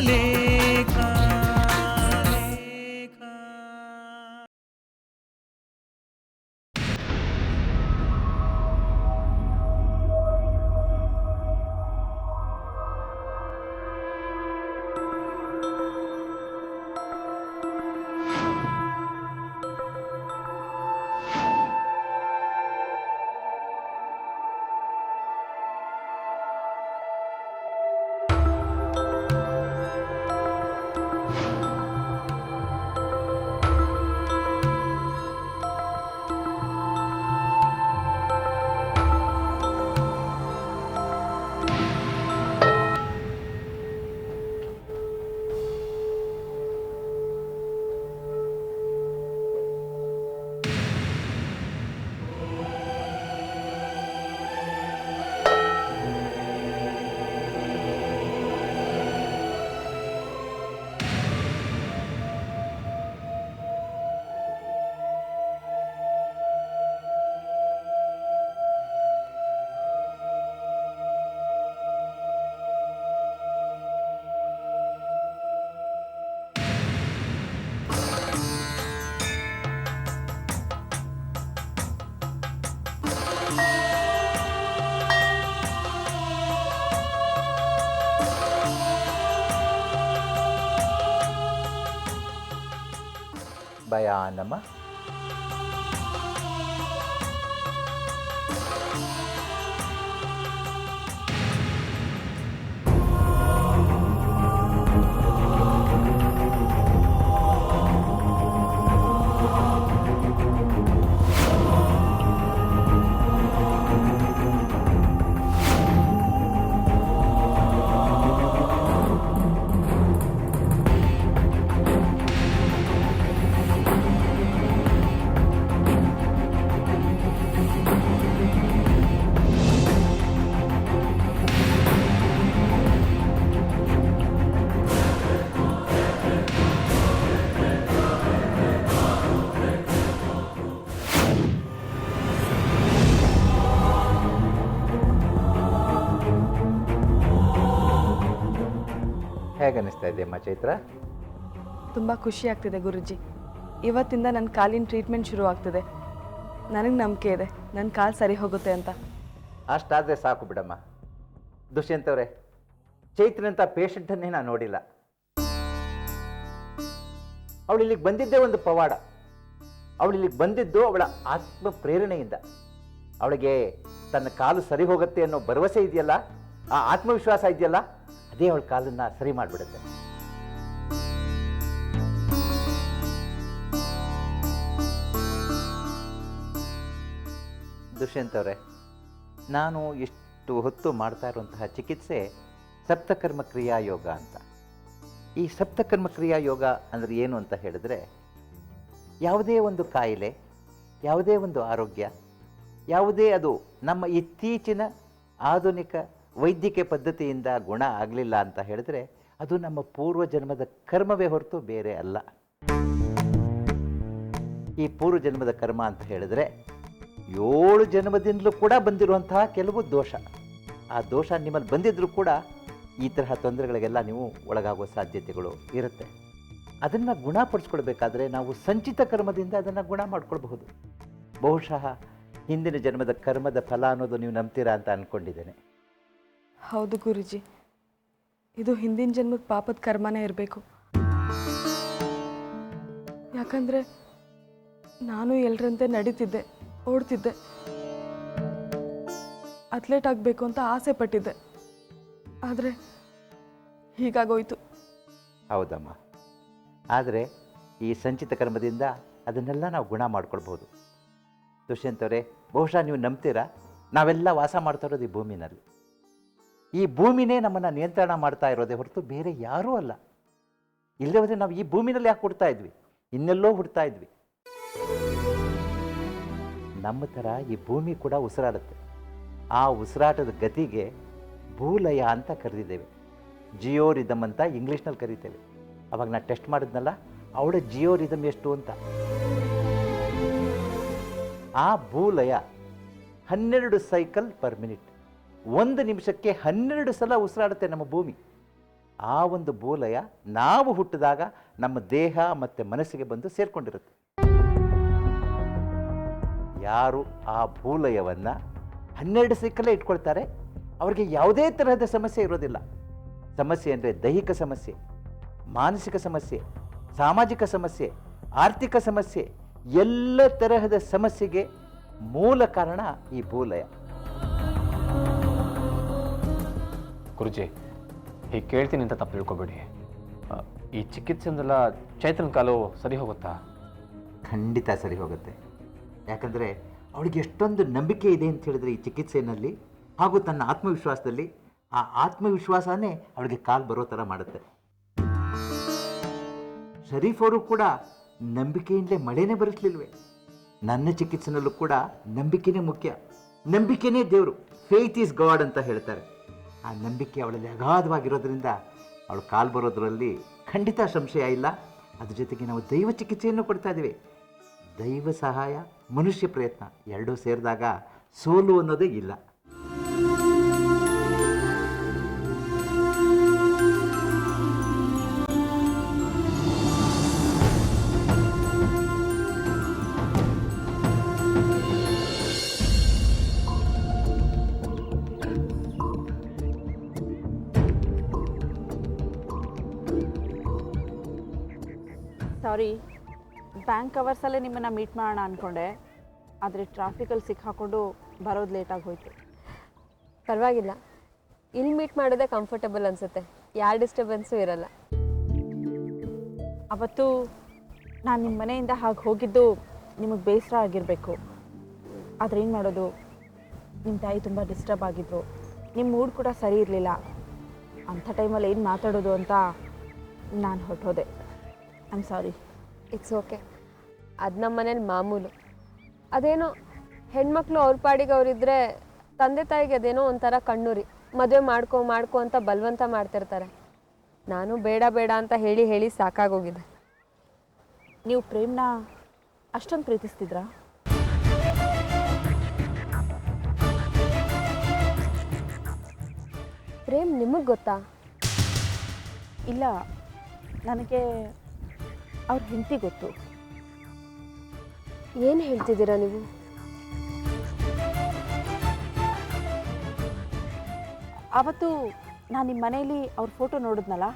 ಲೇಖ. ಭಯಾನಮ. ಹೇಗನ್ನಿಸ್ತಾ ಇದೆಯಮ್ಮ ಚೈತ್ರ? ತುಂಬ ಖುಷಿ ಆಗ್ತಿದೆ ಗುರುಜಿ. ಇವತ್ತಿಂದ ನನ್ನ ಕಾಲಿನ ಟ್ರೀಟ್ಮೆಂಟ್ ಶುರು ಆಗ್ತಿದೆ. ನನಗೆ ನಂಬಿಕೆ ಇದೆ ನನ್ನ ಕಾಲು ಸರಿ ಹೋಗುತ್ತೆ ಅಂತ. ಅಷ್ಟಾದರೆ ಸಾಕು ಬಿಡಮ್ಮ. ದುಷ್ಯಂತ್ ಅವರೇ, ಚೈತ್ರನಂಥ ಪೇಷಂಟನ್ನೇ ನಾನು ನೋಡಿಲ್ಲ. ಅವಳು ಇಲ್ಲಿಗೆ ಬಂದಿದ್ದೇ ಒಂದು ಪವಾಡ. ಅವಳು ಇಲ್ಲಿಗೆ ಬಂದಿದ್ದು ಅವಳ ಆತ್ಮ ಪ್ರೇರಣೆಯಿಂದ. ಅವಳಿಗೆ ತನ್ನ ಕಾಲು ಸರಿ ಹೋಗುತ್ತೆ ಅನ್ನೋ ಭರವಸೆ ಇದೆಯಲ್ಲ, ಆ ಆತ್ಮವಿಶ್ವಾಸ ಇದೆಯಲ್ಲ, ಅದೇ ಅವಳ ಕಾಲನ್ನು ಸರಿ ಮಾಡಿಬಿಡುತ್ತೆ. ದುಷ್ಯಂತ್ ಅವರೇ, ನಾನು ಇಷ್ಟು ಹೊತ್ತು ಮಾಡ್ತಾ ಇರುವಂತಹ ಚಿಕಿತ್ಸೆ ಸಪ್ತಕರ್ಮ ಕ್ರಿಯಾ ಯೋಗ ಅಂತ. ಈ ಸಪ್ತಕರ್ಮ ಕ್ರಿಯಾ ಯೋಗ ಅಂದರೆ ಏನು ಅಂತ ಹೇಳಿದ್ರೆ, ಯಾವುದೇ ಒಂದು ಕಾಯಿಲೆ, ಯಾವುದೇ ಒಂದು ಆರೋಗ್ಯ, ಯಾವುದೇ ಅದು ನಮ್ಮ ಇತ್ತೀಚಿನ ಆಧುನಿಕ ವೈದ್ಯಕೀಯ ಪದ್ಧತಿಯಿಂದ ಗುಣ ಆಗಲಿಲ್ಲ ಅಂತ ಹೇಳಿದ್ರೆ, ಅದು ನಮ್ಮ ಪೂರ್ವ ಜನ್ಮದ ಕರ್ಮವೇ ಹೊರತು ಬೇರೆ ಅಲ್ಲ. ಈ ಪೂರ್ವ ಜನ್ಮದ ಕರ್ಮ ಅಂತ ಹೇಳಿದ್ರೆ 7 ಜನ್ಮದಿಂದಲೂ ಕೂಡ ಬಂದಿರುವಂತಹ ಕೆಲವು ದೋಷ. ಆ ದೋಷ ನಿಮ್ಮಲ್ಲಿ ಬಂದಿದ್ರೂ ಕೂಡ ಈ ತರಹ ತೊಂದರೆಗಳಿಗೆಲ್ಲ ನೀವು ಒಳಗಾಗುವ ಸಾಧ್ಯತೆಗಳು ಇರುತ್ತೆ. ಅದನ್ನು ಗುಣಪಡಿಸ್ಕೊಳ್ಬೇಕಾದ್ರೆ ನಾವು ಸಂಚಿತ ಕರ್ಮದಿಂದ ಅದನ್ನು ಗುಣ ಮಾಡ್ಕೊಳ್ಬಹುದು. ಬಹುಶಃ ಹಿಂದಿನ ಜನ್ಮದ ಕರ್ಮದ ಫಲ ಅನ್ನೋದು ನೀವು ನಂಬ್ತೀರಾ ಅಂತ ಅಂದ್ಕೊಂಡಿದ್ದೇನೆ. ಹೌದು ಗುರುಜಿ, ಇದು ಹಿಂದಿನ ಜನ್ಮದ ಪಾಪದ ಕರ್ಮನೇ ಇರಬೇಕು. ಯಾಕಂದರೆ ನಾನು ಎಲ್ಲರಂತೆ ನಡೀತಿದ್ದೆ, ಓಡ್ತಿದ್ದೆ, ಅಥ್ಲೇಟ್ ಆಗಬೇಕು ಅಂತ ಆಸೆ ಪಟ್ಟಿದ್ದೆ. ಆದರೆ ಹೀಗಾಗೋಯ್ತು. ಹೌದಮ್ಮ, ಆದರೆ ಈ ಸಂಚಿತ ಕರ್ಮದಿಂದ ಅದನ್ನೆಲ್ಲ ನಾವು ಗುಣ ಮಾಡ್ಕೊಳ್ಬೋದು. ದುಷ್ಯಂತ್ ಅವರೇ, ಬಹುಶಃ ನೀವು ನಂಬ್ತೀರಾ, ನಾವೆಲ್ಲ ವಾಸ ಮಾಡ್ತಾ ಇರೋದು ಈ ಭೂಮಿನಲ್ಲಿ. ಈ ಭೂಮಿನೇ ನಮ್ಮನ್ನು ನಿಯಂತ್ರಣ ಮಾಡ್ತಾ ಇರೋದೇ ಹೊರತು ಬೇರೆ ಯಾರೂ ಅಲ್ಲ. ಇಲ್ಲದೆ ನಾವು ಈ ಭೂಮಿನಲ್ಲಿ ಯಾಕೆ ಹುಡ್ತಾ ಇದ್ವಿ? ಇನ್ನೆಲ್ಲೋ ಹುಡ್ತಾ ಇದ್ವಿ. ನಮ್ಮ ಥರ ಈ ಭೂಮಿ ಕೂಡ ಉಸಿರಾಡುತ್ತೆ. ಆ ಉಸಿರಾಟದ ಗತಿಗೆ ಭೂಲಯ ಅಂತ ಕರೆದಿದ್ದೇವೆ. ಜಿಯೋ ರಿದಮ್ ಅಂತ ಇಂಗ್ಲೀಷ್ನಲ್ಲಿ ಕರಿತೇವೆ. ಅವಾಗ ನಾನು ಟೆಸ್ಟ್ ಮಾಡಿದ್ನಲ್ಲ, ಅವಳ ಜಿಯೋ ರಿದಮ್ ಎಷ್ಟು ಅಂತ. ಆ ಭೂಲಯ 12 ಸೈಕಲ್ ಪರ್ ಮಿನಿಟ್, 1 ನಿಮಿಷಕ್ಕೆ 12 ಸಲ ಉಸಿರಾಡುತ್ತೆ ನಮ್ಮ ಭೂಮಿ. ಆ ಒಂದು ಭೂಲಯ ನಾವು ಹುಟ್ಟಿದಾಗ ನಮ್ಮ ದೇಹ ಮತ್ತು ಮನಸ್ಸಿಗೆ ಬಂದು ಸೇರಿಕೊಂಡಿರುತ್ತೆ. ಯಾರು ಆ ಭೂಲಯವನ್ನು 12 ಸಿಕ್ಕಲ್ಲೇ ಇಟ್ಕೊಳ್ತಾರೆ ಅವರಿಗೆ ಯಾವುದೇ ತರಹದ ಸಮಸ್ಯೆ ಇರೋದಿಲ್ಲ. ಸಮಸ್ಯೆ ಅಂದರೆ ದೈಹಿಕ ಸಮಸ್ಯೆ, ಮಾನಸಿಕ ಸಮಸ್ಯೆ, ಸಾಮಾಜಿಕ ಸಮಸ್ಯೆ, ಆರ್ಥಿಕ ಸಮಸ್ಯೆ, ಎಲ್ಲ ತರಹದ ಸಮಸ್ಯೆಗೆ ಮೂಲ ಕಾರಣ ಈ ಭೂಲಯ. ಗುರುಜಿ, ಹೀಗೆ ಕೇಳ್ತೀನಿ ಅಂತ ತಪ್ಪು ತಿಳ್ಕೊಬೇಡಿ. ಈ ಚಿಕಿತ್ಸೆಂದೆಲ್ಲ ಚೈತ್ರನ ಕಾಲು ಸರಿ ಹೋಗುತ್ತಾ? ಖಂಡಿತ ಸರಿ ಹೋಗುತ್ತೆ. ಯಾಕಂದರೆ ಅವಳಿಗೆ ಎಷ್ಟೊಂದು ನಂಬಿಕೆ ಇದೆ ಅಂತ ಹೇಳಿದ್ರೆ ಈ ಚಿಕಿತ್ಸೆಯಲ್ಲಿ, ಹಾಗೂ ತನ್ನ ಆತ್ಮವಿಶ್ವಾಸದಲ್ಲಿ. ಆ ಆತ್ಮವಿಶ್ವಾಸನೇ ಅವಳಿಗೆ ಕಾಲು ಬರೋ ಥರ ಮಾಡುತ್ತೆ. ಶರೀಫ್ ಅವರು ಕೂಡ ನಂಬಿಕೆಯಿಂದಲೇ ಮಳೆನೇ ಬರಿಸಲಿಲ್ವೇ? ನನ್ನ ಚಿಕಿತ್ಸೆನಲ್ಲೂ ಕೂಡ ನಂಬಿಕೆನೇ ಮುಖ್ಯ. ನಂಬಿಕೆನೇ ದೇವರು. ಫೇತ್ ಈಸ್ ಗಾಡ್ ಅಂತ ಹೇಳ್ತಾರೆ. ಆ ನಂಬಿಕೆ ಅವಳಲ್ಲಿ ಅಗಾಧವಾಗಿರೋದ್ರಿಂದ ಅವಳು ಕಾಲು ಬರೋದ್ರಲ್ಲಿ ಖಂಡಿತ ಸಂಶಯ ಇಲ್ಲ. ಅದ್ರ ಜೊತೆಗೆ ನಾವು ದೈವ ಚಿಕಿತ್ಸೆಯನ್ನು ಕೊಡ್ತಾ ಇದ್ದೀವಿ. ದೈವ ಸಹಾಯ, ಮನುಷ್ಯ ಪ್ರಯತ್ನ ಎರಡೂ ಸೇರಿದಾಗ ಸೋಲು ಅನ್ನೋದೇ ಇಲ್ಲ. ಸಾರಿ, ಬ್ಯಾಂಕ್ ಅವರ್ಸಲ್ಲೇ ನಿಮ್ಮನ್ನು ಮೀಟ್ ಮಾಡೋಣ ಅಂದ್ಕೊಂಡೆ, ಆದರೆ ಟ್ರಾಫಿಕಲ್ಲಿ ಸಿಕ್ಕಾಕೊಂಡು ಬರೋದು ಲೇಟಾಗಿ ಹೋಯಿತು. ಪರವಾಗಿಲ್ಲ, ಇಲ್ಲಿ ಮೀಟ್ ಮಾಡೋದೇ ಕಂಫರ್ಟಬಲ್ ಅನಿಸುತ್ತೆ, ಯಾರ ಡಿಸ್ಟರ್ಬೆನ್ಸು ಇರಲ್ಲ. ಅವತ್ತು ನಾನು ನಿಮ್ಮ ಮನೆಯಿಂದ ಹಾಗೆ ಹೋಗಿದ್ದು ನಿಮಗೆ ಬೇಸರ ಆಗಿರಬೇಕು. ಆದರೆ ಏನು ಮಾಡೋದು, ನಿಮ್ಮ ತಾಯಿ ತುಂಬ ಡಿಸ್ಟರ್ಬ್ ಆಗಿದ್ರು, ನಿಮ್ಮ ಮೂಡ್ ಕೂಡ ಸರಿ ಇರಲಿಲ್ಲ. ಅಂಥ ಟೈಮಲ್ಲಿ ಏನು ಮಾತಾಡೋದು ಅಂತ ನಾನು ಹೊರಟೋದೆ. I am sorry. It's okay, ಅದು ನಮ್ಮ ಮನೇಲಿ ಮಾಮೂಲು. ಅದೇನೋ ಹೆಣ್ಮಕ್ಳು ಅವ್ರ ಪಾಡಿಗೆ ಅವರಿದ್ದರೆ ತಂದೆ ತಾಯಿಗೆ ಅದೇನೋ ಒಂಥರ ಕಣ್ಣೂರಿ, ಮದುವೆ ಮಾಡ್ಕೊ ಅಂತ ಬಲವಂತ ಮಾಡ್ತಿರ್ತಾರೆ. ನಾನು ಬೇಡ ಬೇಡ ಅಂತ ಹೇಳಿ ಹೇಳಿ ಸಾಕಾಗೋಗಿದೆ. ನೀವು ಪ್ರೇಮ್ನ ಅಷ್ಟೊಂದು ಪ್ರೀತಿಸ್ತಿದ್ರಾ? ಪ್ರೇಮ್ ನಿಮಗೆ ಗೊತ್ತಾ? ಇಲ್ಲ, ನನಗೆ ಅವ್ರ ಹೆಂಡತಿ ಗೊತ್ತು. ಏನು ಹೇಳ್ತಿದ್ದೀರಾ ನೀವು? ಆವತ್ತು ನಾನು ನಿಮ್ಮ ಮನೆಯಲ್ಲಿ ಅವ್ರ ಫೋಟೋ ನೋಡಿದ್ನಲ್ಲ,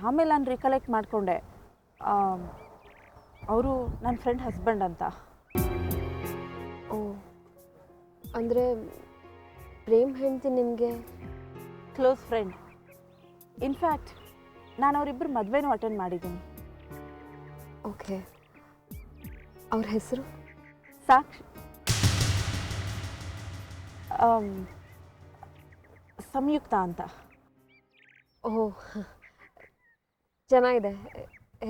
ಆಮೇಲೆ ನಾನು ರಿಕಲೆಕ್ಟ್ ಮಾಡಿಕೊಂಡೆ ಅವರು ನನ್ನ ಫ್ರೆಂಡ್ ಹಸ್ಬೆಂಡ್ ಅಂತ. ಓ, ಅಂದರೆ ಪ್ರೇಮ್ ಹೆಂಡತಿ ನಿಮಗೆ ಕ್ಲೋಸ್ ಫ್ರೆಂಡ್. ಇನ್ಫ್ಯಾಕ್ಟ್ ನಾನು ಅವರಿಬ್ಬರು ಮದುವೆನೂ ಅಟೆಂಡ್ ಮಾಡಿದ್ದೀನಿ. ಓಕೆ, ಅವ್ರ ಹೆಸರು? ಸಾಕ್ಷಿ. ಸಂಯುಕ್ತ ಅಂತ. ಓಹ್, ಚೆನ್ನಾಗಿದೆ,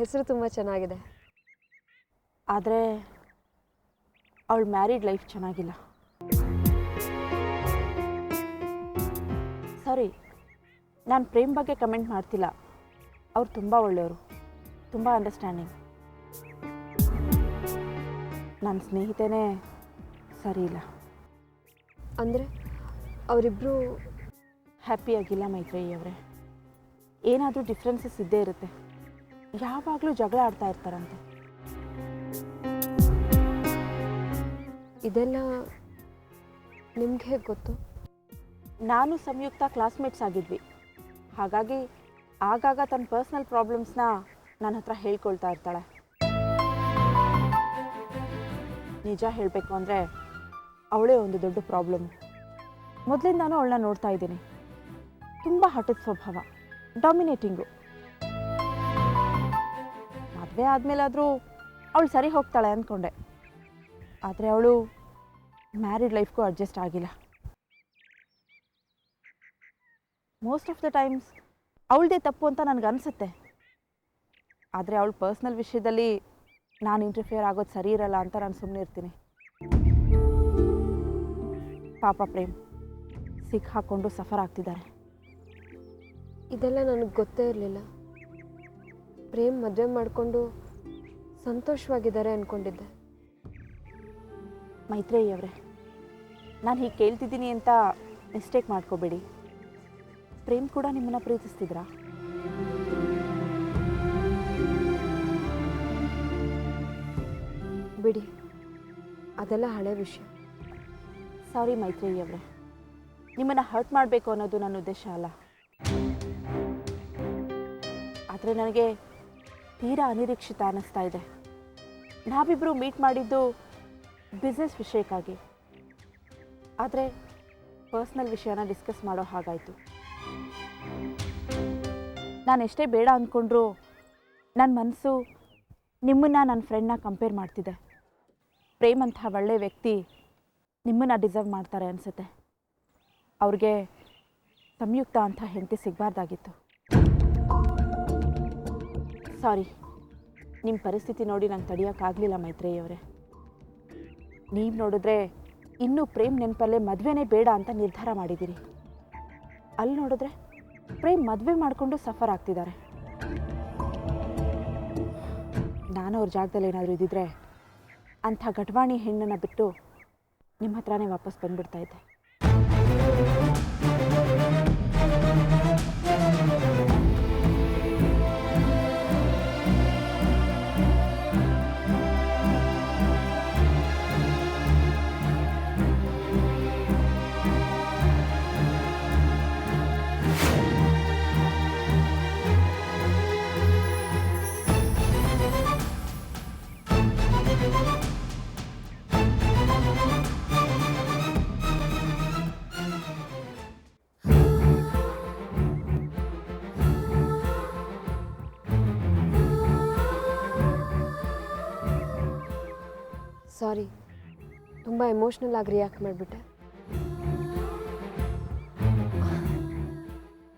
ಹೆಸರು ತುಂಬ ಚೆನ್ನಾಗಿದೆ. ಆದರೆ ಅವಳ ಮ್ಯಾರಿಡ್ ಲೈಫ್ ಚೆನ್ನಾಗಿಲ್ಲ. ಸಾರಿ, ನಾನು ಪ್ರೇಮ್ ಬಗ್ಗೆ ಕಮೆಂಟ್ ಮಾಡ್ತಿಲ್ಲ. ಅವ್ರು ತುಂಬ ಒಳ್ಳೆಯವರು, ತುಂಬ ಅಂಡರ್ಸ್ಟ್ಯಾಂಡಿಂಗ್. ನನ್ನ ಸ್ನೇಹಿತನೇ ಸರಿ ಇಲ್ಲ. ಅಂದರೆ ಅವರಿಬ್ಬರು ಹ್ಯಾಪಿಯಾಗಿಲ್ಲ ಮೈತ್ರೇಯಿ ಅವರೇ. ಏನಾದರೂ ಡಿಫ್ರೆನ್ಸಸ್ ಇದ್ದೇ ಇರುತ್ತೆ. ಯಾವಾಗಲೂ ಜಗಳ ಆಡ್ತಾ ಇರ್ತಾರಂತೆ. ಇದೆಲ್ಲ ನಿಮ್ಗೆ ಹೇಗೆ ಗೊತ್ತು? ನಾನು ಸಂಯುಕ್ತ ಕ್ಲಾಸ್ಮೇಟ್ಸ್ ಆಗಿದ್ವಿ. ಹಾಗಾಗಿ ಆಗಾಗ ತನ್ನ ಪರ್ಸ್ನಲ್ ಪ್ರಾಬ್ಲಮ್ಸ್ನ ನನ್ನ ಹತ್ರ ಹೇಳ್ಕೊಳ್ತಾ ಇರ್ತಾಳೆ. ನಿಜ ಹೇಳಬೇಕು ಅಂದರೆ ಅವಳೇ ಒಂದು ದೊಡ್ಡ ಪ್ರಾಬ್ಲಮ್. ಮೊದಲಿಂದಾನು ಅವಳನ್ನ ನೋಡ್ತಾ ಇದ್ದೀನಿ. ತುಂಬ ಹಠದ ಸ್ವಭಾವ, ಡಾಮಿನೇಟಿಂಗು. ಮದುವೆ ಆದಮೇಲಾದರೂ ಅವಳು ಸರಿ ಹೋಗ್ತಾಳೆ ಅಂದ್ಕೊಂಡೆ. ಆದರೆ ಅವಳು ಮ್ಯಾರಿಡ್ ಲೈಫ್ಗೂ ಅಡ್ಜಸ್ಟ್ ಆಗಿಲ್ಲ. ಮೋಸ್ಟ್ ಆಫ್ ದ ಟೈಮ್ಸ್ ಅವಳದೇ ತಪ್ಪು ಅಂತ ನನಗನ್ಸುತ್ತೆ. ಆದರೆ ಅವಳ ಪರ್ಸ್ನಲ್ ವಿಷಯದಲ್ಲಿ ನಾನು ಇಂಟರ್ಫಿಯರ್ ಆಗೋದು ಸರಿ ಇರಲ್ಲ ಅಂತ ನಾನು ಸುಮ್ಮನೆ ಇರ್ತೀನಿ. ಪಾಪ ಪ್ರೇಮ್ ಸಿಕ್ಕಾಕೊಂಡು ಸಫರ್ ಆಗ್ತಿದ್ದಾರೆ. ಇದೆಲ್ಲ ನನಗೆ ಗೊತ್ತೇ ಇರಲಿಲ್ಲ. ಪ್ರೇಮ್ ಮದುವೆ ಮಾಡಿಕೊಂಡು ಸಂತೋಷವಾಗಿದ್ದಾರೆ ಅಂದ್ಕೊಂಡಿದ್ದೆ. ಮೈತ್ರೇಯಿ ಅವರೇ, ನಾನು ಹೀಗೆ ಕೇಳ್ತಿದ್ದೀನಿ ಅಂತ ಮಿಸ್ಟೇಕ್ ಮಾಡ್ಕೋಬೇಡಿ. ಪ್ರೇಮ್ ಕೂಡ ನಿಮ್ಮನ್ನು ಪ್ರೀತಿಸ್ತಿದ್ರಾ? ಬಿಡಿ, ಅದೆಲ್ಲ ಹಳೆ ವಿಷಯ. ಸಾರಿ ಮೈತ್ರೇಯಿ ಅವರೇ, ನಿಮ್ಮನ್ನು ಹರ್ಟ್ ಮಾಡಬೇಕು ಅನ್ನೋದು ನನ್ನ ಉದ್ದೇಶ ಅಲ್ಲ. ಆದರೆ ನನಗೆ ತೀರಾ ಅನಿರೀಕ್ಷಿತ ಅನ್ನಿಸ್ತಾ ಇದೆ. ನಾವಿಬ್ಬರು ಮೀಟ್ ಮಾಡಿದ್ದು ಬಿಸ್ನೆಸ್ ವಿಷಯಕ್ಕಾಗಿ, ಆದರೆ ಪರ್ಸ್ನಲ್ ವಿಷಯನ ಡಿಸ್ಕಸ್ ಮಾಡೋ ಹಾಗಾಯಿತು. ನಾನು ಎಷ್ಟೇ ಬೇಡ ಅಂದ್ಕೊಂಡ್ರೂ ನನ್ನ ಮನಸ್ಸು ನಿಮ್ಮನ್ನು ನನ್ನ ಫ್ರೆಂಡ್ನ ಕಂಪೇರ್ ಮಾಡ್ತಿದೆ. ಪ್ರೇಮ್ ಅಂಥ ಒಳ್ಳೆ ವ್ಯಕ್ತಿ ನಿಮ್ಮನ್ನು ಡಿಸರ್ವ್ ಮಾಡ್ತಾರೆ ಅನಿಸುತ್ತೆ. ಅವ್ರಿಗೆ ಸಂಯುಕ್ತ ಅಂಥ ಹೆಂಡತಿ ಸಿಗಬಾರ್ದಾಗಿತ್ತು. ಸಾರಿ, ನಿಮ್ಮ ಪರಿಸ್ಥಿತಿ ನೋಡಿ ನಂಗೆ ತಡೆಯೋಕ್ಕಾಗಲಿಲ್ಲ ಮೈತ್ರೇಯಿ ಅವರೇ. ನೀವು ನೋಡಿದ್ರೆ ಇನ್ನೂ ಪ್ರೇಮ್ ನೆನಪಲ್ಲೇ ಮದುವೆನೇ ಬೇಡ ಅಂತ ನಿರ್ಧಾರ ಮಾಡಿದ್ದೀರಿ. ಅಲ್ಲಿ ನೋಡಿದ್ರೆ ಪ್ರೇಮ್ ಮದುವೆ ಮಾಡಿಕೊಂಡು ಸಫರ್ ಆಗ್ತಿದ್ದಾರೆ. ನಾನು ಅವ್ರ ಜಾಗದಲ್ಲಿ ಏನಾದರೂ ಇದ್ದಿದ್ರೆ ಅಂಥ ಗಟ್ವಾಣಿ ಹೆಣ್ಣನ್ನು ಬಿಟ್ಟು ನಿಮ್ಮ ಹತ್ರನೇ ವಾಪಸ್ ಬಂದುಬಿಡ್ತಾ ಇದ್ದೆ. ಸಾರಿ, ತುಂಬ ಎಮೋಷ್ನಲ್ ಆಗಿ ರಿಯಾಕ್ಟ್ ಮಾಡಿಬಿಟ್ಟೆ.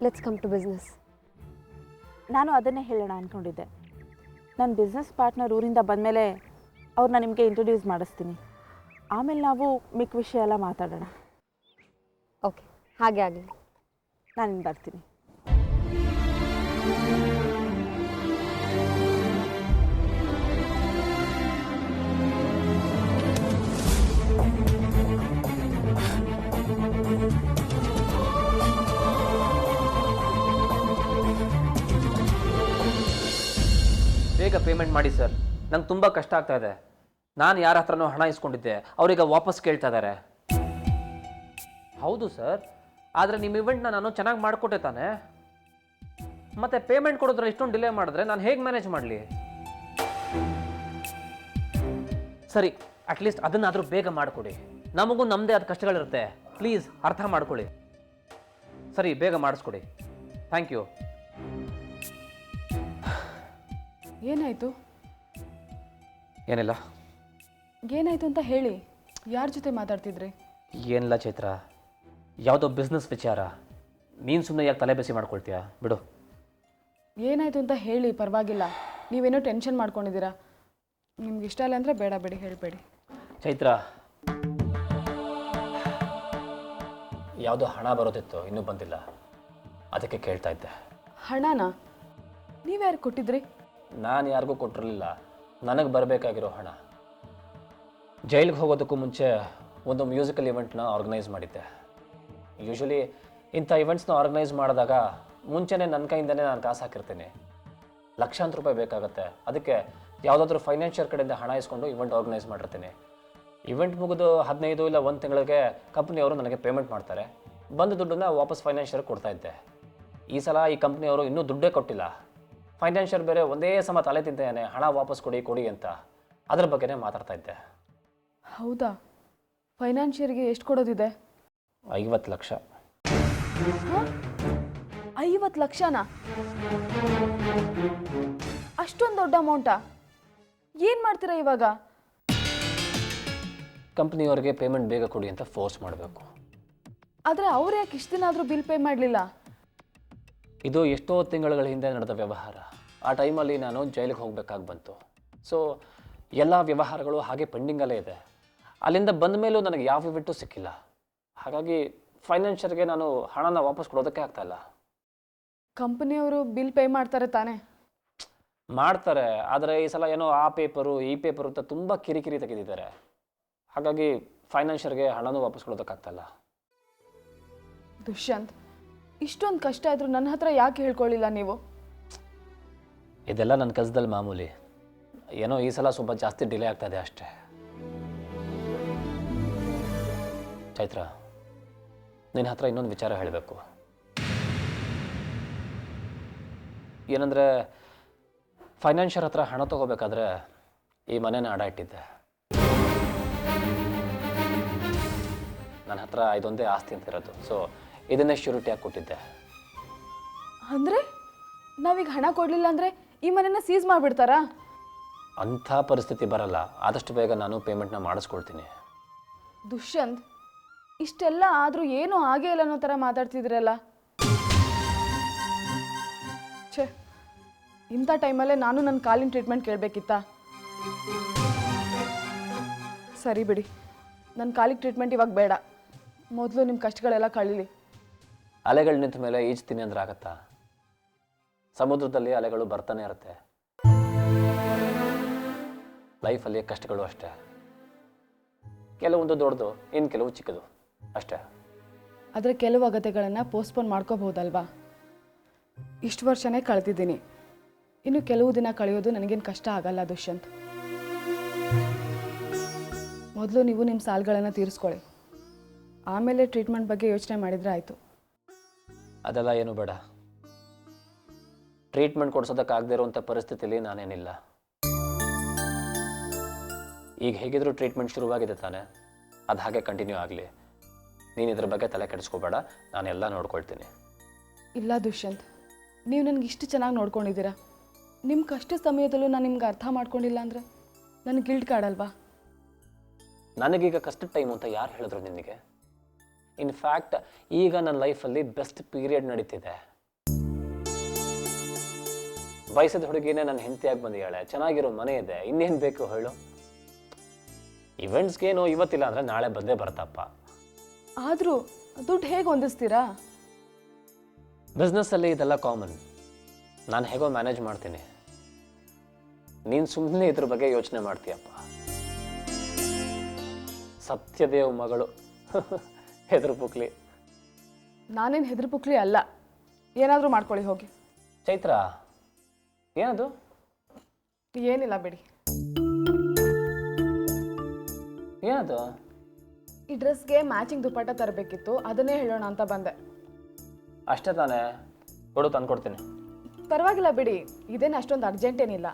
Let's come to business. ನಾನು ಅದನ್ನೇ ಹೇಳೋಣ ಅಂದ್ಕೊಂಡಿದ್ದೆ. ನನ್ನ ಬಿಸ್ನೆಸ್ ಪಾರ್ಟ್ನರ್ ಊರಿಂದ ಬಂದಮೇಲೆ ಅವ್ರನ್ನ ನಿಮಗೆ ಇಂಟ್ರೊಡ್ಯೂಸ್ ಮಾಡಿಸ್ತೀನಿ. ಆಮೇಲೆ ನಾವು ಮಿಕ್ಕ ವಿಷಯ ಎಲ್ಲ ಮಾತಾಡೋಣ. ಓಕೆ, ಹಾಗೆ ಆಗಲಿ. ನಾನು ಇನ್ನು ಬರ್ತೀನಿ. ಬೇಗ ಪೇಮೆಂಟ್ ಮಾಡಿ ಸರ್, ನಂಗೆ ತುಂಬ ಕಷ್ಟ ಆಗ್ತಾ ಇದೆ. ನಾನು ಯಾರ ಹತ್ರನೂ ಹಣ ಇಸ್ಕೊಂಡಿದ್ದೆ, ಅವರೀಗ ವಾಪಸ್ ಕೇಳ್ತಾ ಇದ್ದಾರೆ. ಹೌದು ಸರ್, ಆದರೆ ನಿಮ್ಮ ಇವೆಂಟ್ನ ನಾನು ಚೆನ್ನಾಗಿ ಮಾಡಿಕೊಟ್ಟೆ ತಾನೆ. ಮತ್ತೆ ಪೇಮೆಂಟ್ ಕೊಡೋದ್ರೆ ಇಷ್ಟೊಂದು ಡಿಲೇ ಮಾಡಿದ್ರೆ ನಾನು ಹೇಗೆ ಮ್ಯಾನೇಜ್ ಮಾಡಲಿ? ಸರಿ, ಅಟ್ಲೀಸ್ಟ್ ಅದನ್ನಾದರೂ ಬೇಗ ಮಾಡಿಕೊಡಿ. ನಮಗೂ ನಮ್ಮದೇ ಆದ ಕಷ್ಟಗಳಿರುತ್ತೆ. ಪ್ಲೀಸ್ ಅರ್ಥ ಮಾಡ್ಕೊಳ್ಳಿ. ಸರಿ, ಬೇಗ ಮಾಡಿಸ್ಕೊಡಿ. Thank you. ಏನಾಯಿತು? ಏನಿಲ್ಲ. ಏನಾಯಿತು ಅಂತ ಹೇಳಿ. ಯಾರ ಜೊತೆ ಮಾತಾಡ್ತಿದ್ರಿ? ಏನಿಲ್ಲ ಚೈತ್ರ, ಯಾವುದೋ ಬಿಸ್ನೆಸ್ ವಿಚಾರ. ನೀನು ಸುಮ್ಮನೆ ಯಾಕೆ ತಲೆ ಬಿಸಿ ಮಾಡ್ಕೊಳ್ತೀಯಾ? ಬಿಡು. ಏನಾಯಿತು ಅಂತ ಹೇಳಿ, ಪರವಾಗಿಲ್ಲ. ನೀವೇನೋ ಟೆನ್ಷನ್ ಮಾಡ್ಕೊಂಡಿದ್ದೀರಾ. ನಿಮ್ಗೆ ಇಷ್ಟ ಇಲ್ಲ ಅಂದರೆ ಬೇಡ ಬಿಡಿ, ಹೇಳಬೇಡಿ. ಚೈತ್ರ, ಯಾವುದೋ ಹಣ ಬರೋದಿತ್ತು, ಇನ್ನೂ ಬಂದಿಲ್ಲ, ಅದಕ್ಕೆ ಕೇಳ್ತಾ ಇದ್ದೆ. ಹಣನಾ? ನೀವ್ಯಾರು ಕೊಟ್ಟಿದ್ರಿ? ನಾನು ಯಾರಿಗೂ ಕೊಟ್ಟಿರಲಿಲ್ಲ, ನನಗೆ ಬರಬೇಕಾಗಿರೋ ಹಣ. ಜೈಲಿಗೆ ಹೋಗೋದಕ್ಕೂ ಮುಂಚೆ ಒಂದು ಮ್ಯೂಸಿಕಲ್ ಇವೆಂಟ್ನ ಆರ್ಗನೈಸ್ ಮಾಡಿದ್ದೆ. ಯೂಶ್ವಲಿ ಇಂಥ ಇವೆಂಟ್ಸ್ನ ಆರ್ಗನೈಸ್ ಮಾಡಿದಾಗ ಮುಂಚೆನೇ ನನ್ನ ಕೈಯಿಂದನೇ ನಾನು ಕಾಸು ಹಾಕಿರ್ತೀನಿ. ಲಕ್ಷಾಂತರ ರೂಪಾಯಿ ಬೇಕಾಗುತ್ತೆ. ಅದಕ್ಕೆ ಯಾವುದಾದ್ರೂ ಫೈನಾನ್ಷಿಯರ್ ಕಡೆಯಿಂದ ಹಣ ಇಸ್ಕೊಂಡು ಇವೆಂಟ್ ಆರ್ಗನೈಸ್ ಮಾಡಿರ್ತೀನಿ. ಇವೆಂಟ್ ಮುಗಿದು 15 ಇಲ್ಲ 1 ತಿಂಗಳಿಗೆ ಕಂಪ್ನಿಯವರು ನನಗೆ ಪೇಮೆಂಟ್ ಮಾಡ್ತಾರೆ. ಬಂದ ದುಡ್ಡನ್ನ ವಾಪಸ್ ಫೈನಾನ್ಷಿಯರ್ ಕೊಡ್ತಾ ಇದ್ದೆ. ಈ ಸಲ ಈ ಕಂಪ್ನಿಯವರು ಇನ್ನೂ ದುಡ್ಡೇ ಕೊಟ್ಟಿಲ್ಲ. ಫೈನಾನ್ಷಿಯರ್ ಬೇರೆ ಒಂದೇ ಸಮ ತಲೆ ತಿಂತಾನೆ, ಹಣ ವಾಪಸ್ ಕೊಡಿ ಅಂತ. ಅದ್ರ ಬಗ್ಗೆನೇ ಮಾತಾಡ್ತಾ ಇದ್ದೆ. ಹೌದಾ? ಫೈನಾನ್ಷಿಯರ್ಗೆ ಎಷ್ಟು ಕೊಡೋದಿದೆ? 50 ಲಕ್ಷ. 50 ಲಕ್ಷನಾ? ಅಷ್ಟೊಂದು ದೊಡ್ಡ ಅಮೌಂಟಾ? ಏನು ಮಾಡ್ತೀರಾ ಇವಾಗ? ಕಂಪ್ನಿಯವ್ರಿಗೆ ಪೇಮೆಂಟ್ ಬೇಗ ಕೊಡಿ ಅಂತ ಫೋರ್ಸ್ ಮಾಡಬೇಕು. ಆದರೆ ಅವ್ರು ಯಾಕೆ ಇಷ್ಟು ದಿನ ಆದರೂ ಬಿಲ್ ಪೇ ಮಾಡಲಿಲ್ಲ? ಇದು ಎಷ್ಟೋ ತಿಂಗಳ ಹಿಂದೆ ನಡೆದ ವ್ಯವಹಾರ. ಆ ಟೈಮಲ್ಲಿ ನಾನು ಜೈಲಿಗೆ ಹೋಗಬೇಕಾಗಿ ಬಂತು. ಸೊ ಎಲ್ಲ ವ್ಯವಹಾರಗಳು ಹಾಗೆ ಪೆಂಡಿಂಗಲ್ಲೇ ಇದೆ. ಅಲ್ಲಿಂದ ಬಂದ ಮೇಲೂ ನನಗೆ ಯಾವ ಇವೆಂಟು ಸಿಕ್ಕಿಲ್ಲ. ಹಾಗಾಗಿ ಫೈನಾನ್ಷಿಯರ್ಗೆ ನಾನು ಹಣನ ವಾಪಸ್ ಕೊಡೋದಕ್ಕೆ ಆಗ್ತಾಯಿಲ್ಲ. ಕಂಪನಿಯವರು ಬಿಲ್ ಪೇ ಮಾಡ್ತಾರೆ ತಾನೇ? ಮಾಡ್ತಾರೆ, ಆದರೆ ಈ ಸಲ ಏನೋ ಆ ಪೇಪರು ಈ ಪೇಪರು ಅಂತ ತುಂಬ ಕಿರಿಕಿರಿ ತೆಗೆದಿದ್ದಾರೆ. ಹಾಗಾಗಿ ಫೈನಾನ್ಷಿಯರ್ಗೆ ಹಣನೂ ವಾಪಸ್ ಕೊಡೋದಕ್ಕಾಗ್ತಾಯಿಲ್ಲ. ದುಷ್ಯಂತ್, ಇಷ್ಟೊಂದು ಕಷ್ಟ ಆದರೂ ನನ್ನ ಹತ್ರ ಯಾಕೆ ಹೇಳ್ಕೊಳ್ಳಿಲ್ಲ ನೀವು? ಇದೆಲ್ಲ ನನ್ನ ಕೆಲಸದಲ್ಲಿ ಮಾಮೂಲಿ. ಏನೋ ಈ ಸಲ ಸ್ವಲ್ಪ ಜಾಸ್ತಿ ಡಿಲೇ ಆಗ್ತಾ ಇದೆ ಅಷ್ಟೇ. ಚೈತ್ರ, ನಿನ್ನ ಹತ್ರ ಇನ್ನೊಂದು ವಿಚಾರ ಹೇಳಬೇಕು. ಏನಂದರೆ ಫೈನಾನ್ಷಿಯರ್ ಹತ್ರ ಹಣ ತೊಗೋಬೇಕಾದ್ರೆ ಈ ಮನೇನ ಅಡ ಇಟ್ಟಿದ್ದೆ. ನನ್ನ ಹತ್ರ ಇದೊಂದೇ ಆಸ್ತಿ ಅಂತ ಇರೋದು, ಸೊ ಇದನ್ನೇ ಶ್ಯೂರಿಟಿಯಾಗಿ ಕೊಟ್ಟಿದ್ದೆ. ಅಂದರೆ ನಾವೀಗ ಹಣ ಕೊಡಲಿಲ್ಲ ಅಂದರೆ ಈ ಮನೆನ ಸೀಸ್ ಮಾಡಿಬಿಡ್ತಾರಾ? ಅಂಥ ಪರಿಸ್ಥಿತಿ ಬರಲ್ಲ. ಆದಷ್ಟು ಬೇಗ ನಾನು ಪೇಮೆಂಟ್ನ ಮಾಡಿಸ್ಕೊಳ್ತೀನಿ. ದುಷ್ಯಂತ್, ಇಷ್ಟೆಲ್ಲ ಆದರೂ ಏನೂ ಆಗೇ ಇಲ್ಲ ಅನ್ನೋ ಥರ ಮಾತಾಡ್ತಿದ್ರಲ್ಲ. ಛೇ, ಇಂಥ ಟೈಮಲ್ಲೇ ನಾನು ನನ್ನ ಕಾಲಿನ ಟ್ರೀಟ್ಮೆಂಟ್ ಕೇಳಬೇಕಿತ್ತಾ? ಸರಿ ಬಿಡಿ, ನನ್ನ ಕಾಲಿಗೆ ಟ್ರೀಟ್ಮೆಂಟ್ ಇವಾಗ ಬೇಡ. ಮೊದಲು ನಿಮ್ಮ ಕಷ್ಟಗಳೆಲ್ಲ ಕಳೀಲಿ. ಅಲೆಗಳು ನಿಂತ ಮೇಲೆ ಈಜ್ತೀನಿ ಅಂದ್ರೆ ಆಗತ್ತಾ? ಸಮುದ್ರದಲ್ಲಿ ಅಲೆಗಳು ಬರ್ತಾನೆ ಇರುತ್ತೆ. ಲೈಫಲ್ಲಿ ಕಷ್ಟಗಳು ಅಷ್ಟೇ. ಕೆಲವೊಂದು ದೊಡ್ಡದು, ಇನ್ನು ಕೆಲವು ಚಿಕ್ಕದು ಅಷ್ಟೇ. ಆದರೆ ಕೆಲವು ಅಗತ್ಯಗಳನ್ನು ಪೋಸ್ಟ್ಪೋನ್ ಮಾಡ್ಕೋಬಹುದಲ್ವಾ? ಇಷ್ಟು ವರ್ಷನೇ ಕಳೆದಿದ್ದೀನಿ, ಇನ್ನು ಕೆಲವು ದಿನ ಕಳೆಯೋದು ನನಗೇನು ಕಷ್ಟ ಆಗಲ್ಲ ದುಷ್ಯಂತ್. ಮೊದಲು ನೀವು ನಿಮ್ಮ ಸಾಲಗಳನ್ನು ತೀರಿಸ್ಕೊಳ್ಳಿ, ಆಮೇಲೆ ಟ್ರೀಟ್ಮೆಂಟ್ ಬಗ್ಗೆ ಯೋಚನೆ ಮಾಡಿದರೆ ಆಯಿತು. ಅದೆಲ್ಲ ಏನು ಬೇಡ. ಟ್ರೀಟ್ಮೆಂಟ್ ಕೊಡ್ಸೋದಕ್ಕಾಗದೇ ಇರುವಂಥ ಪರಿಸ್ಥಿತಿಲಿ ನಾನೇನಿಲ್ಲ. ಈಗ ಹೇಗಿದ್ರು ಟ್ರೀಟ್ಮೆಂಟ್ ಶುರುವಾಗಿದೆ ತಾನೆ, ಅದು ಹಾಗೆ ಕಂಟಿನ್ಯೂ ಆಗಲಿ. ನೀನು ಇದ್ರ ಬಗ್ಗೆ ತಲೆ ಕೆಡಿಸ್ಕೋಬೇಡ, ನಾನೆಲ್ಲ ನೋಡ್ಕೊಳ್ತೀನಿ. ಇಲ್ಲ ದುಷ್ಯಂತ್, ನೀವು ನನಗೆ ಇಷ್ಟು ಚೆನ್ನಾಗಿ ನೋಡ್ಕೊಂಡಿದ್ದೀರಾ. ನಿಮ್ಮ ಕಷ್ಟ ಸಮಯದಲ್ಲೂ ನಾನು ನಿಮ್ಗೆ ಅರ್ಥ ಮಾಡ್ಕೊಂಡಿಲ್ಲ ಅಂದರೆ ನನಗೆ ಗಿಲ್ಟ್ ಕಾಡಲ್ವಾ? ನನಗೀಗ ಕಷ್ಟದ ಟೈಮ್ ಅಂತ ಯಾರು ಹೇಳಿದ್ರು ನಿನಗೆ? ಇನ್ಫ್ಯಾಕ್ಟ್ ಈಗ ನನ್ನ ಲೈಫಲ್ಲಿ ಬೆಸ್ಟ್ ಪೀರಿಯಡ್ ನಡೀತಿದೆ. ಬಯಸಿದ ಹುಡುಗಿನೇ ನನ್ನ ಹೆಂಡತಿಯಾಗಿ ಬಂದಿದ್ದಾಳೆ, ಚೆನ್ನಾಗಿರೋ ಮನೆ ಇದೆ, ಇನ್ನೇನು ಬೇಕು ಹೇಳು? ಇವೆಂಟ್ಸ್ಗೇನು ಇವತ್ತಿಲ್ಲ ಅಂದರೆ ನಾಳೆ ಬಂದೇ ಬರ್ತಪ್ಪ. ಆದರೂ ದುಡ್ಡು ಹೇಗೆ ಹೊಂದಿಸ್ತೀರಾ? ಬಿಸ್ನೆಸ್ಸಲ್ಲಿ ಇದೆಲ್ಲ ಕಾಮನ್. ನಾನು ಹೇಗೋ ಮ್ಯಾನೇಜ್ ಮಾಡ್ತೀನಿ. ನೀನು ಸುಮ್ಮನೆ ಇದ್ರ ಬಗ್ಗೆ ಯೋಚನೆ ಮಾಡ್ತೀಯಪ್ಪ. ಸತ್ಯದೇವ್ ಮಗಳು ಹೆದರು ಪುಕ್ಲಿ. ನಾನೇನು ಹೆದರು ಪುಕ್ಲಿ ಅಲ್ಲ. ಏನಾದರೂ ಮಾಡ್ಕೊಳ್ಳಿ ಹೋಗಿ. ಚೈತ್ರ, ಏನದು? ಏನಿಲ್ಲ ಬಿಡಿ. ಏನದು? ಈ ಡ್ರೆಸ್ಗೆ ಮ್ಯಾಚಿಂಗ್ ದುಪ್ಪಟ್ಟ ತರಬೇಕಿತ್ತು, ಅದನ್ನೇ ಹೇಳೋಣ ಅಂತ ಬಂದೆ. ಅಷ್ಟೇ ತಾನೇ? ಕೊಡು, ತಂದ್ಕೊಡ್ತೀನಿ. ಪರವಾಗಿಲ್ಲ ಬಿಡಿ, ಇದೇನು ಅಷ್ಟೊಂದು ಅರ್ಜೆಂಟ್ ಏನಿಲ್ಲ.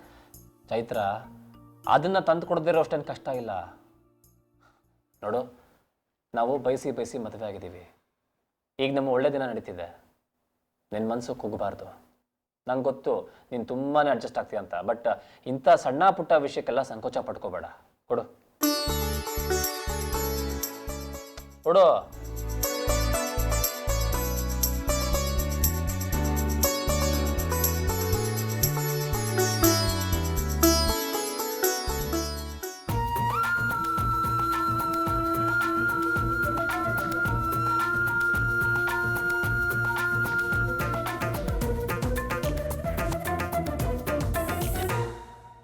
ಚೈತ್ರ, ಅದನ್ನು ತಂದು ಕೊಡದಿರೋ ಅಷ್ಟೇನು ಕಷ್ಟ ಇಲ್ಲ ನೋಡು. ನಾವು ಬಯಸಿ ಬಯಸಿ ಮದುವೆ ಆಗಿದ್ದೀವಿ. ಈಗ ನಮ್ಮ ಒಳ್ಳೆ ದಿನ ನಡೀತಿದೆ. ನಿನ್ನ ಮನಸ್ಸು ಕುಗ್ಗಬಾರ್ದು. ನಂಗೆ ಗೊತ್ತು ನೀನು ತುಂಬಾ ಅಡ್ಜಸ್ಟ್ ಆಗ್ತೀಯ ಅಂತ, ಬಟ್ ಇಂಥ ಸಣ್ಣ ಪುಟ್ಟ ವಿಷಯಕ್ಕೆಲ್ಲ ಸಂಕೋಚ ಪಡ್ಕೋಬೇಡ. ಕೊಡು ಕೊಡು.